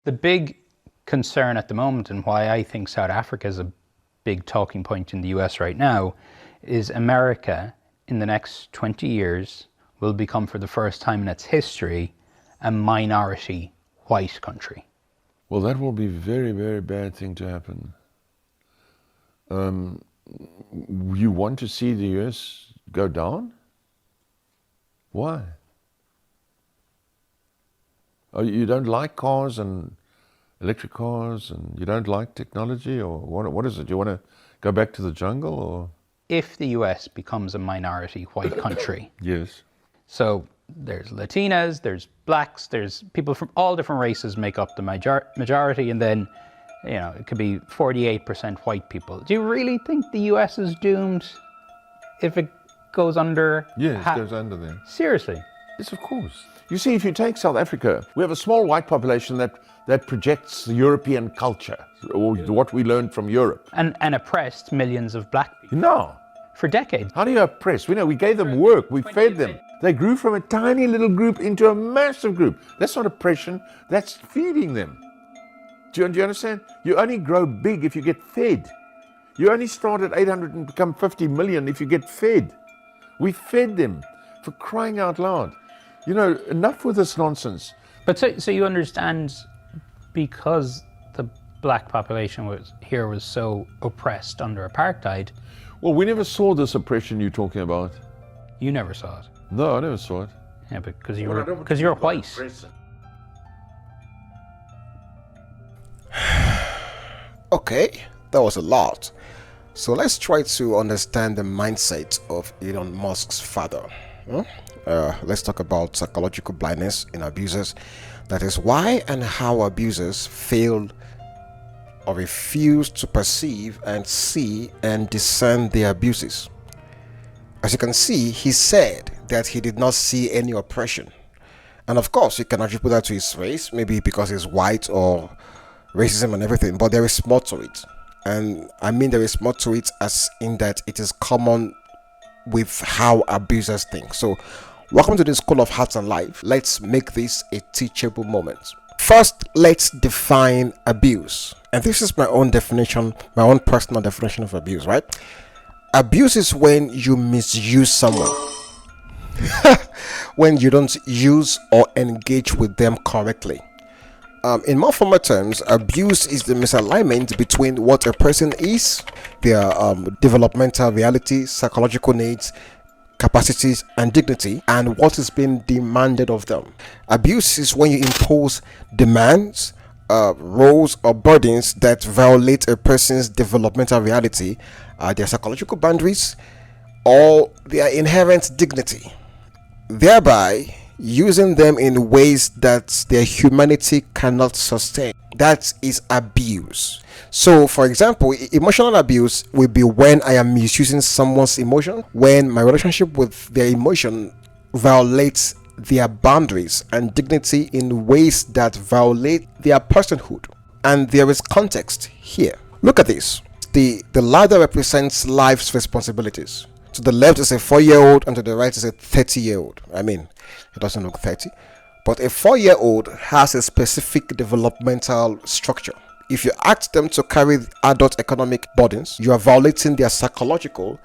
The big concern at the moment, and why I think South Africa is a big talking point in the US right now, is America in the next 20 years will become, for the first time in its history, a minority white country. Well, that will be a very, very bad thing to happen. You want to see the US go down? Why? Oh, you don't like cars and electric cars, and you don't like technology, or what is it? You want to go back to the jungle, or? If the US becomes a minority white country. Yes. So there's Latinas, there's blacks, there's people from all different races make up the majority, and then, you know, it could be 48% white people. Do you really think the US is doomed if it goes under? Yes, it goes under there. Seriously? Yes, of course. You see, if you take South Africa, we have a small white population that projects European culture, or what we learned from Europe. And oppressed millions of black people. No. For decades. How do you oppress? We gave them work, we fed them. They grew from a tiny little group into a massive group. That's not oppression, that's feeding them. Do you understand? You only grow big if you get fed. You only start at 800 and become 50 million if you get fed. We fed them, for crying out loud. You know, enough with this nonsense. But so you understand, because the black population was so oppressed under apartheid. Well, we never saw this oppression you're talking about. You never saw it. No, I never saw it. Yeah, because you're white. Okay, that was a lot. So let's try to understand the mindset of Elon Musk's father. Let's talk about psychological blindness in abusers. That is why and how abusers fail or refuse to perceive and see and discern their abuses. As you can see, he said that he did not see any oppression. And of course, you can attribute that to his race, maybe because he's white or racism and everything, but there is more to it. And I mean there is more to it as in that it is common with how abusers think. So welcome to the School of Heart and Life. Let's make this a teachable moment. First, let's define abuse. And this is my own definition, my own personal definition of abuse, right? Abuse is when you misuse someone. When you don't use or engage with them correctly. In more formal terms, abuse is the misalignment between what a person is, their developmental reality, psychological needs, capacities, and dignity, and what is being demanded of them. Abuse is when you impose demands, roles, or burdens that violate a person's developmental reality, their psychological boundaries, or their inherent dignity, thereby using them in ways that their humanity cannot sustain. That is abuse. So, for example, emotional abuse will be when I am misusing someone's emotion, when my relationship with their emotion violates their boundaries and dignity in ways that violate their personhood. And there is context here. Look at this. The ladder represents life's responsibilities. To the left is a 4-year-old and to the right is a 30-year-old. I mean, it doesn't look 30, but a 4-year-old has a specific developmental structure. If you ask them to carry adult economic burdens, you are violating their psychological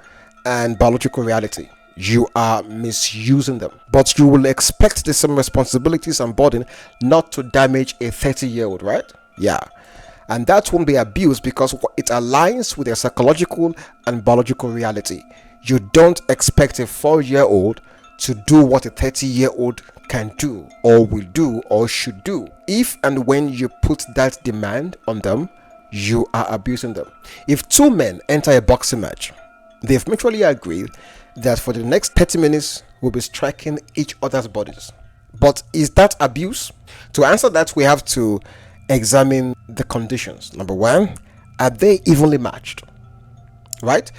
and biological reality. You are misusing them. But you will expect the same responsibilities and burden not to damage a 30-year-old, right? Yeah. And that won't be abuse because it aligns with their psychological and biological reality. You don't expect a 4-year-old to do what a 30-year-old can do or will do or should do. If and when you put that demand on them, you are abusing them. If two men enter a boxing match, they've mutually agreed that for the next 30 minutes we'll be striking each other's bodies. But is that abuse? To answer that, we have to examine the conditions. Number one, are they evenly matched? Right?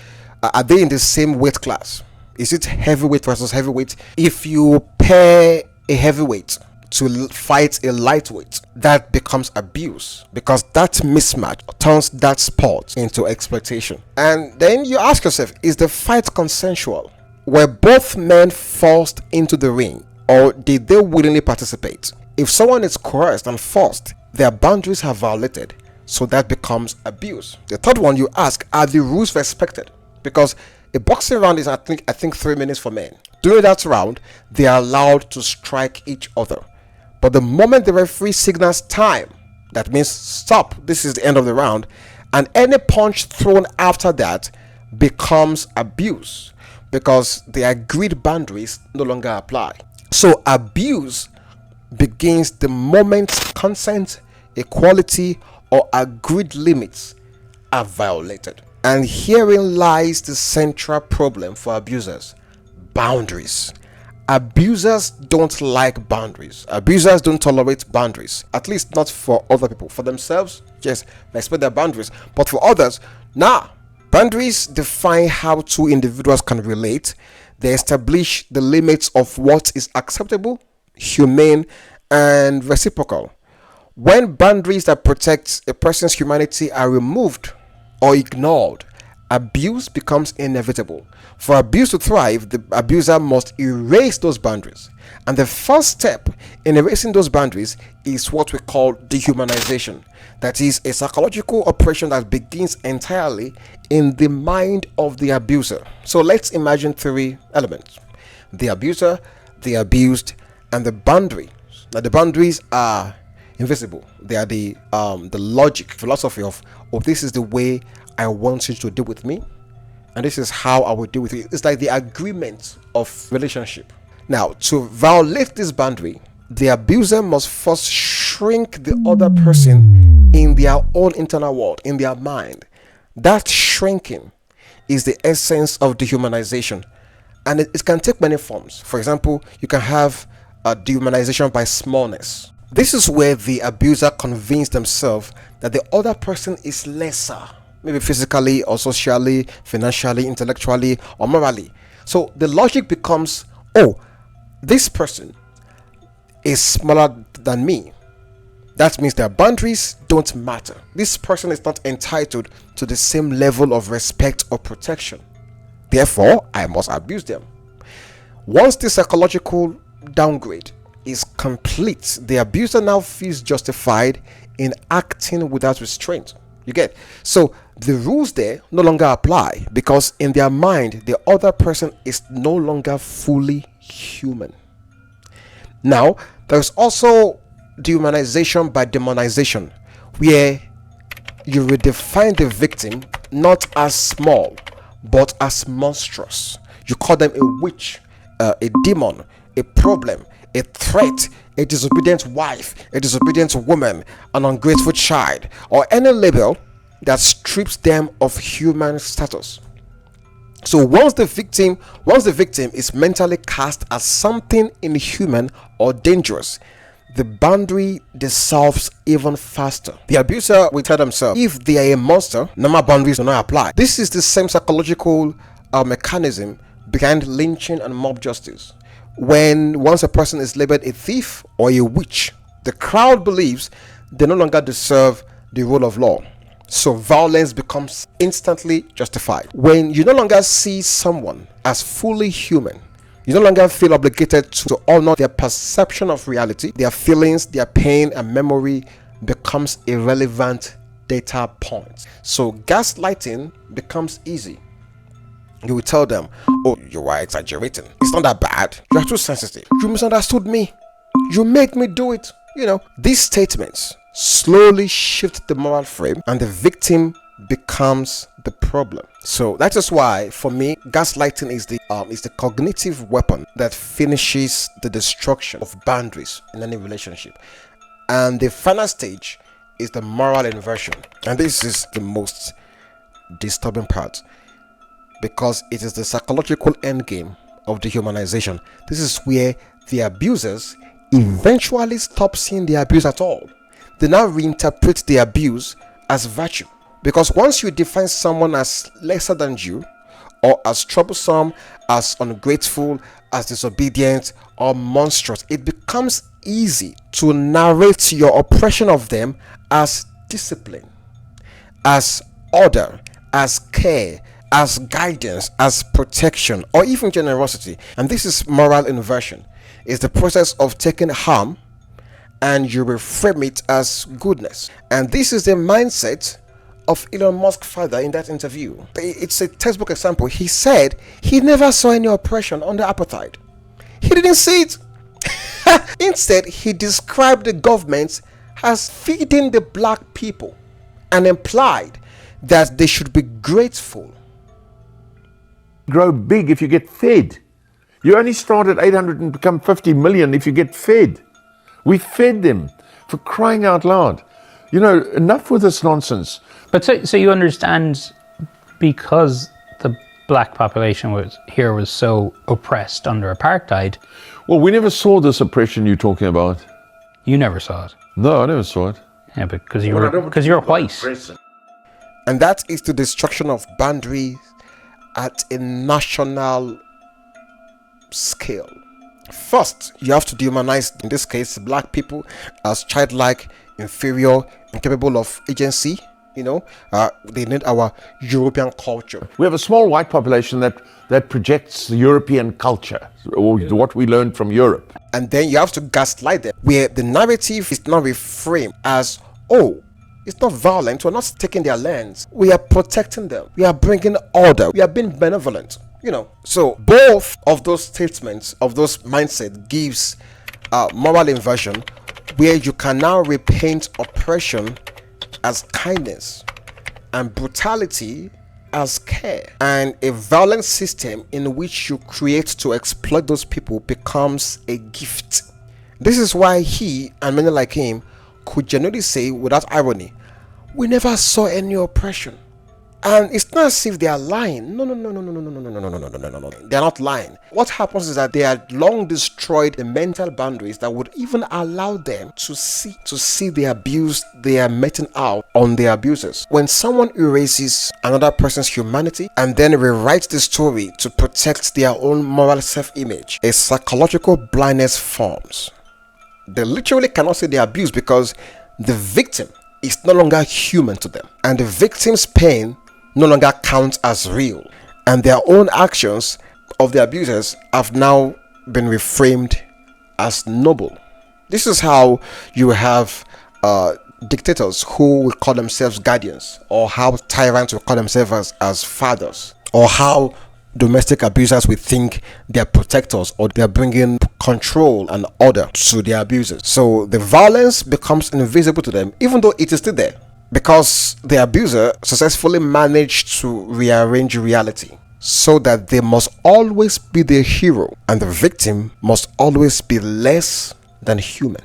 Are they in the same weight class? Is it heavyweight versus heavyweight? If you pair a heavyweight to fight a lightweight, that becomes abuse because that mismatch turns that sport into exploitation. And then you ask yourself, is the fight consensual? Were both men forced into the ring or did they willingly participate? If someone is coerced and forced their boundaries are violated, so that becomes abuse. The third one, you ask, are the rules respected? Because a boxing round is I think 3 minutes for men. During that round, they are allowed to strike each other, but the moment the referee signals time, that means stop, this is the end of the round, and any punch thrown after that becomes abuse, because the agreed boundaries no longer apply. So abuse begins the moment consent, equality, or agreed limits are violated. And herein lies the central problem for abusers: boundaries. Abusers don't like boundaries. Abusers don't tolerate boundaries, at least not for other people. For themselves, yes, respect their boundaries, but for others, nah. Boundaries define how two individuals can relate. They establish the limits of what is acceptable, humane, and reciprocal. When boundaries that protect a person's humanity are removed or ignored, abuse becomes inevitable. For abuse to thrive, the abuser must erase those boundaries. And the first step in erasing those boundaries is what we call dehumanization. That is a psychological operation that begins entirely in the mind of the abuser. So let's imagine 3 elements: the abuser, the abused, and the boundary. Now the boundaries are invisible. They are the logic, philosophy of this is the way I want you to deal with me, and this is how I will deal with you. It's like the agreement of relationship. Now, to violate this boundary, the abuser must first shrink the other person in their own internal world, in their mind. That shrinking is the essence of dehumanization, and it can take many forms. For example, you can have a dehumanization by smallness. This is where the abuser convinces themselves that the other person is lesser, maybe physically or socially, financially, intellectually, or morally. So the logic becomes, this person is smaller than me. That means their boundaries don't matter. This person is not entitled to the same level of respect or protection. Therefore, I must abuse them. Once the psychological downgrade is complete, the abuser now feels justified in acting without restraint. You get? So the rules there no longer apply, because in their mind, the other person is no longer fully human. Now, there's also dehumanization by demonization, where you redefine the victim not as small, but as monstrous. You call them a witch, a demon, a problem, a threat, a disobedient wife, a disobedient woman, an ungrateful child, or any label that strips them of human status. So once the victim is mentally cast as something inhuman or dangerous, the boundary dissolves even faster. The abuser will tell themselves, if they are a monster, normal boundaries do not apply. This is the same psychological mechanism behind lynching and mob justice. Once a person is labeled a thief or a witch, the crowd believes they no longer deserve the rule of law. So violence becomes instantly justified. When you no longer see someone as fully human, you no longer feel obligated to honor their perception of reality. Their feelings, their pain, and memory becomes irrelevant data points. So gaslighting becomes easy. You will tell them, you are exaggerating. It's not that bad. You are too sensitive. You misunderstood me. You made me do it. These statements slowly shift the moral frame, and the victim becomes the problem. So that is why, for me, gaslighting is the cognitive weapon that finishes the destruction of boundaries in any relationship. And the final stage is the moral inversion. And this is the most disturbing part, because it is the psychological endgame of dehumanization. This is where the abusers eventually stop seeing the abuse at all. They now reinterpret the abuse as virtue. Because once you define someone as lesser than you, or as troublesome, as ungrateful, as disobedient, or monstrous, it becomes easy to narrate your oppression of them as discipline, as order, as care, as guidance, as protection, or even generosity. And this is moral inversion. It's the process of taking harm and you reframe it as goodness. And this is the mindset of Elon Musk father in that interview. It's a textbook example. He said he never saw any oppression under apartheid. He didn't see it. Instead, he described the government as feeding the black people and implied that they should be grateful. Grow big if you get fed. You only start at 800 and become 50 million if you get fed. We fed them, for crying out loud. You know, enough with this nonsense. But so you understand, because the black population was so oppressed under apartheid. Well, we never saw this oppression you're talking about. You never saw it. No, I never saw it. Yeah, because you're white. And that is the destruction of boundaries at a national scale. First, you have to dehumanize, in this case, black people as childlike, inferior, incapable of agency. You know, they need our European culture. We have a small white population that projects the European culture, or what we learned from Europe. And then you have to gaslight them, where the narrative is now reframed as, oh, it's not violent, we're not taking their lands, we are protecting them, we are bringing order, we are being benevolent. You know, so both of those statements, of those mindset, gives moral inversion, where you can now repaint oppression as kindness and brutality as care, and a violent system in which you create to exploit those people becomes a gift. This is why he and many like him could genuinely say without irony, we never saw any oppression. And it's not as if they are lying. No. They're not lying. What happens is that they had long destroyed the mental boundaries that would even allow them to see the abuse they are meting out on their abusers. When someone erases another person's humanity and then rewrites the story to protect their own moral self-image, a psychological blindness forms. They literally cannot see the abuse because the victim is no longer human to them, and the victim's pain no longer counts as real, and their own actions of the abusers have now been reframed as noble. This is how you have dictators who will call themselves guardians, or how tyrants will call themselves as fathers, or how domestic abusers will think they're protectors, or they're bringing control and order to their abusers. So the violence becomes invisible to them, even though it is still there, because the abuser successfully managed to rearrange reality so that they must always be the hero and the victim must always be less than human.